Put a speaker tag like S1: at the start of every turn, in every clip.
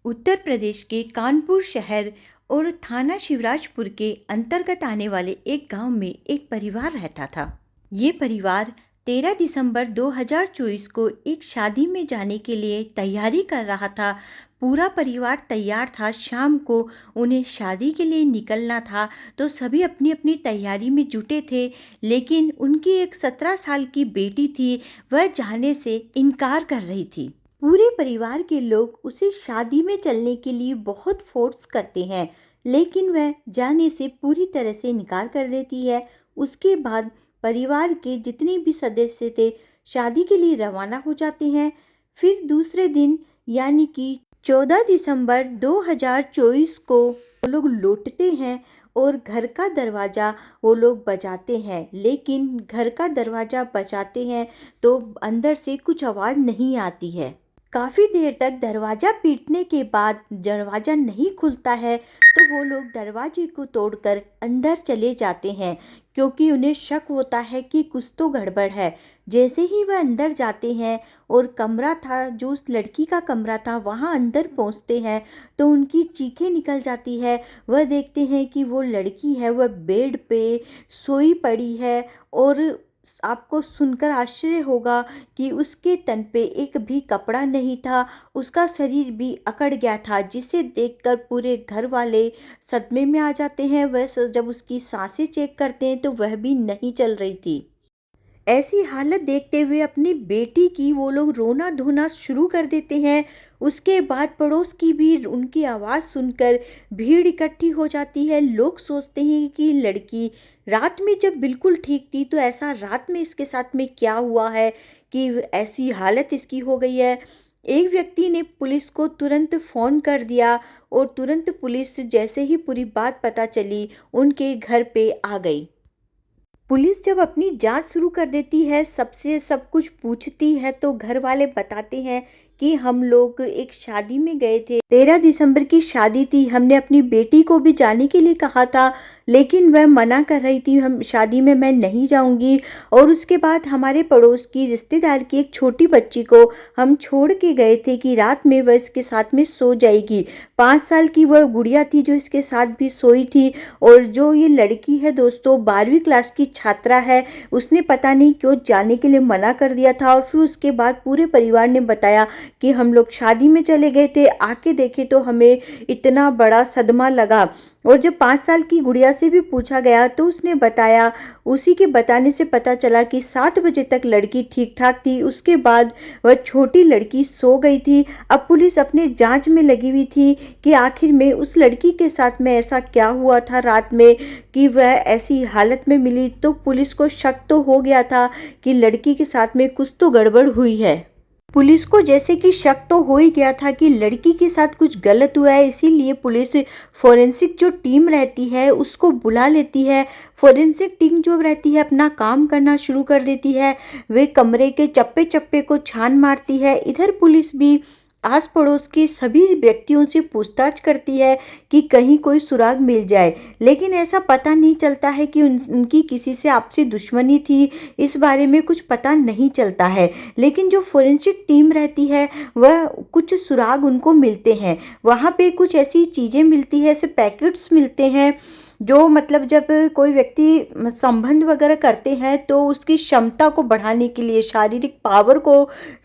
S1: उत्तर प्रदेश के कानपुर शहर और थाना शिवराजपुर के अंतर्गत आने वाले एक गांव में एक परिवार रहता था। ये परिवार 13 दिसंबर 2024 को एक शादी में जाने के लिए तैयारी कर रहा था। पूरा परिवार तैयार था। शाम को उन्हें शादी के लिए निकलना था, तो सभी अपनी अपनी तैयारी में जुटे थे। लेकिन उनकी एक 17 साल की बेटी थी, वह जाने से इनकार कर रही थी। पूरे परिवार के लोग उसे शादी में चलने के लिए बहुत फोर्स करते हैं, लेकिन वह जाने से पूरी तरह से इनकार कर देती है। उसके बाद परिवार के जितने भी सदस्य थे शादी के लिए रवाना हो जाते हैं। फिर दूसरे दिन यानी कि 14 दिसंबर 2024 को वो लोग लौटते हैं और घर का दरवाज़ा वो लोग बजाते हैं। लेकिन घर का दरवाज़ा बजाते हैं तो अंदर से कुछ आवाज़ नहीं आती है। काफ़ी देर तक दरवाज़ा पीटने के बाद दरवाज़ा नहीं खुलता है, तो वो लोग दरवाजे को तोड़कर अंदर चले जाते हैं, क्योंकि उन्हें शक होता है कि कुछ तो गड़बड़ है। जैसे ही वह अंदर जाते हैं और कमरा था जो उस लड़की का कमरा था, वहाँ अंदर पहुँचते हैं तो उनकी चीखें निकल जाती है। वह देखते हैं कि वो लड़की है वह बेड पे सोई पड़ी है, और आपको सुनकर आश्चर्य होगा कि उसके तन पे एक भी कपड़ा नहीं था। उसका शरीर भी अकड़ गया था, जिसे देखकर पूरे घर वाले सदमे में आ जाते हैं। वह जब उसकी सांसें चेक करते हैं तो वह भी नहीं चल रही थी। ऐसी हालत देखते हुए अपनी बेटी की वो लोग रोना धोना शुरू कर देते हैं। उसके बाद पड़ोस की भी उनकी आवाज़ सुनकर भीड़ इकट्ठी हो जाती है। लोग सोचते हैं कि लड़की रात में जब बिल्कुल ठीक थी, तो ऐसा रात में इसके साथ में क्या हुआ है कि ऐसी हालत इसकी हो गई है। एक व्यक्ति ने पुलिस को तुरंत फ़ोन कर दिया और तुरंत पुलिस जैसे ही पूरी बात पता चली उनके घर पे आ गई। पुलिस जब अपनी जांच शुरू कर देती है, सबसे सब कुछ पूछती है, तो घर वाले बताते हैं कि हम लोग एक शादी में गए थे। 13 दिसंबर की शादी थी। हमने अपनी बेटी को भी जाने के लिए कहा था, लेकिन वह मना कर रही थी, हम शादी में मैं नहीं जाऊंगी। और उसके बाद हमारे पड़ोस की रिश्तेदार की एक छोटी बच्ची को हम छोड़ के गए थे कि रात में वह इसके साथ में सो जाएगी। 5 साल की वह गुड़िया थी जो इसके साथ भी सोई थी। और जो ये लड़की है दोस्तों, 12वीं क्लास की छात्रा है। उसने पता नहीं क्यों जाने के लिए मना कर दिया था। और फिर उसके बाद पूरे परिवार ने बताया कि हम लोग शादी में चले गए थे, आके देखे तो हमें इतना बड़ा सदमा लगा। और जब 5 साल की गुड़िया से भी पूछा गया तो उसने बताया, उसी के बताने से पता चला कि 7 बजे तक लड़की ठीक ठाक थी। उसके बाद वह छोटी लड़की सो गई थी। अब पुलिस अपने जांच में लगी हुई थी कि आखिर में उस लड़की के साथ में ऐसा क्या हुआ था रात में कि वह ऐसी हालत में मिली। तो पुलिस को शक तो हो गया था कि लड़की के साथ में कुछ तो गड़बड़ हुई है। पुलिस को जैसे कि शक तो हो ही गया था कि लड़की के साथ कुछ गलत हुआ है, इसीलिए पुलिस फोरेंसिक जो टीम रहती है उसको बुला लेती है। फोरेंसिक टीम जो रहती है अपना काम करना शुरू कर देती है। वे कमरे के चप्पे चप्पे को छान मारती है। इधर पुलिस भी आस पड़ोस के सभी व्यक्तियों से पूछताछ करती है कि कहीं कोई सुराग मिल जाए, लेकिन ऐसा पता नहीं चलता है कि उनकी किसी से आपसी दुश्मनी थी। इस बारे में कुछ पता नहीं चलता है। लेकिन जो फोरेंसिक टीम रहती है वह कुछ सुराग उनको मिलते हैं। वहाँ पे कुछ ऐसी चीज़ें मिलती है, ऐसे पैकेट्स मिलते हैं जो मतलब जब कोई व्यक्ति संबंध वगैरह करते हैं तो उसकी क्षमता को बढ़ाने के लिए, शारीरिक पावर को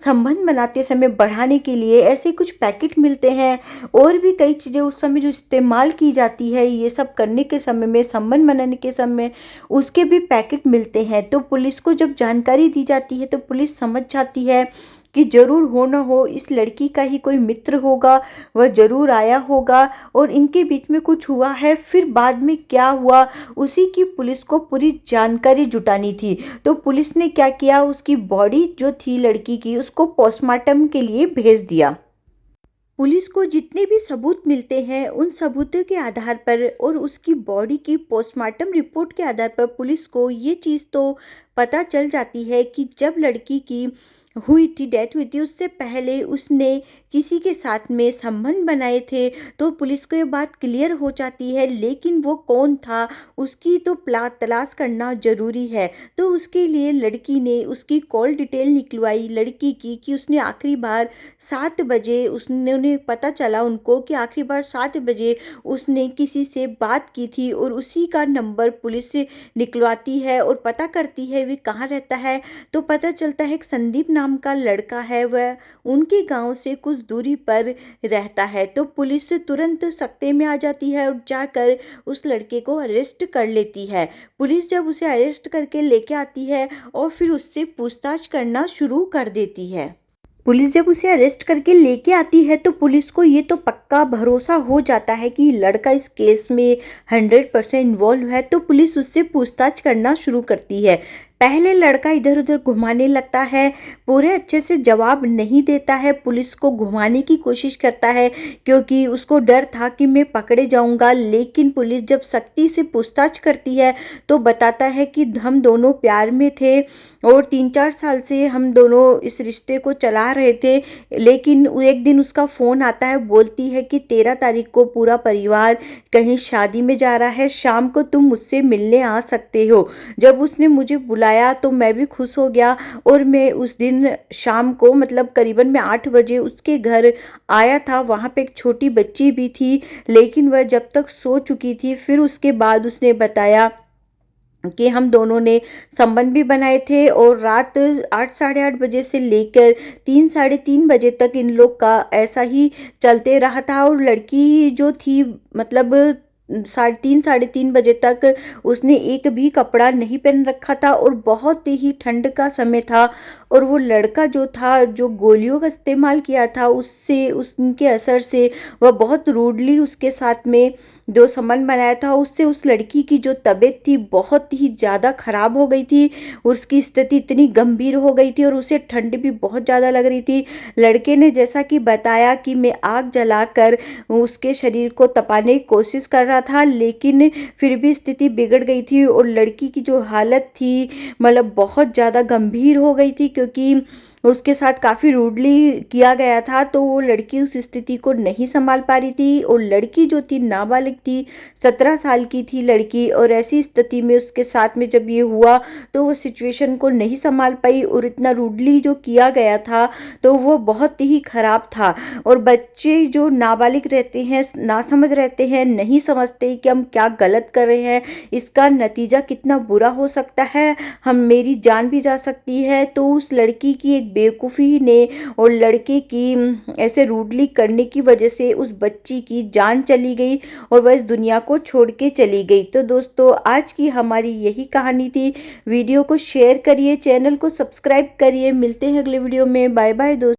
S1: संबंध बनाते समय बढ़ाने के लिए ऐसे कुछ पैकेट मिलते हैं। और भी कई चीज़ें उस समय जो इस्तेमाल की जाती है ये सब करने के समय में, संबंध बनाने के समय, उसके भी पैकेट मिलते हैं। तो पुलिस को जब जानकारी दी जाती है तो पुलिस समझ जाती है कि जरूर हो न हो इस लड़की का ही कोई मित्र होगा, वह जरूर आया होगा और इनके बीच में कुछ हुआ है। फिर बाद में क्या हुआ उसी की पुलिस को पूरी जानकारी जुटानी थी। तो पुलिस ने क्या किया, उसकी बॉडी जो थी लड़की की उसको पोस्टमार्टम के लिए भेज दिया। पुलिस को जितने भी सबूत मिलते हैं उन सबूतों के आधार पर और उसकी बॉडी की पोस्टमार्टम रिपोर्ट के आधार पर पुलिस को ये चीज़ तो पता चल जाती है कि जब लड़की की हुई थी, डेथ हुई थी, उससे पहले उसने किसी के साथ में संबंध बनाए थे, तो पुलिस को ये बात क्लियर हो जाती है। लेकिन वो कौन था, उसकी तो तलाश करना ज़रूरी है। तो उसके लिए लड़की ने उसकी कॉल डिटेल निकलवाई लड़की की, कि उसने आखिरी बार 7 बजे उसने उन्हें पता चला उनको कि आखिरी बार 7 बजे उसने किसी से बात की थी, और उसी का नंबर पुलिस से निकलवाती है और पता करती है वे कहाँ रहता है। तो पता चलता है एक संदीप नाम का लड़का है, वह उनके गांव से कुछ दूरी पर रहता है। तो पुलिस तुरंत सकते में आ जाती है और जाकर उस लड़के को अरेस्ट कर लेती है। पुलिस जब उसे अरेस्ट करके लेके आती है और फिर उससे पूछताछ करना शुरू कर देती है। पुलिस जब उसे अरेस्ट करके लेके आती है तो पुलिस को ये तो पक्का भरोसा हो जाता है कि लड़का इस केस में 100% इन्वॉल्व है। तो पुलिस उससे पूछताछ करना शुरू करती है। पहले लड़का इधर उधर घुमाने लगता है, पूरे अच्छे से जवाब नहीं देता है, पुलिस को घुमाने की कोशिश करता है क्योंकि उसको डर था कि मैं पकड़े जाऊंगा। लेकिन पुलिस जब सख्ती से पूछताछ करती है तो बताता है कि हम दोनों प्यार में थे और 3-4 साल से हम दोनों इस रिश्ते को चला रहे थे। लेकिन एक दिन उसका फ़ोन आता है, बोलती है कि 13 तारीख को पूरा परिवार कहीं शादी में जा रहा है, शाम को तुम मुझसे मिलने आ सकते हो। जब उसने मुझे बुलाया तो मैं भी खुश हो गया और मैं उस दिन शाम को मतलब करीबन मैं 8 बजे उसके घर आया था। वहाँ पे एक छोटी बच्ची भी थी, लेकिन वह जब तक सो चुकी थी। फिर उसके बाद उसने बताया कि हम दोनों ने संबंध भी बनाए थे और रात 8 साढ़े 8 बजे से लेकर 3 साढ़े 3 बजे तक इन लोग का ऐसा ही चलते रहा था। और लड़की जो थी मतलब 3 साढ़े 3 बजे तक उसने एक भी कपड़ा नहीं पहन रखा था और बहुत ही ठंड का समय था। और वो लड़का जो था, जो गोलियों का इस्तेमाल किया था, उससे उनके असर से वह बहुत रूडली उसके साथ में जो संबंध बनाया था, उससे उस लड़की की जो तबीयत थी बहुत ही ज़्यादा ख़राब हो गई थी। उसकी स्थिति इतनी गंभीर हो गई थी और उसे ठंड भी बहुत ज़्यादा लग रही थी। लड़के ने जैसा कि बताया कि मैं आग जलाकर उसके शरीर को तपाने की कोशिश कर रहा था, लेकिन फिर भी स्थिति बिगड़ गई थी और लड़की की जो हालत थी मतलब बहुत ज़्यादा गंभीर हो गई थी, क्योंकि उसके साथ काफ़ी रूडली किया गया था। तो वो लड़की उस स्थिति को नहीं संभाल पा रही थी और लड़की जो थी नाबालिग थी, 17 साल की थी लड़की। और ऐसी स्थिति में उसके साथ में जब ये हुआ तो वो सिचुएशन को नहीं संभाल पाई और इतना रूडली जो किया गया था तो वो बहुत ही ख़राब था। और बच्चे जो नाबालिग रहते हैं, नासमझ रहते हैं, नहीं समझते कि हम क्या गलत कर रहे हैं, इसका नतीजा कितना बुरा हो सकता है, मेरी जान भी जा सकती है। तो उस लड़की की एक बेवकूफ़ी ने और लड़के की ऐसे रूडली करने की वजह से उस बच्ची की जान चली गई और वह इस दुनिया को छोड़ के चली गई। तो दोस्तों, आज की हमारी यही कहानी थी। वीडियो को शेयर करिए, चैनल को सब्सक्राइब करिए। मिलते हैं अगले वीडियो में। बाय बाय दोस्तों।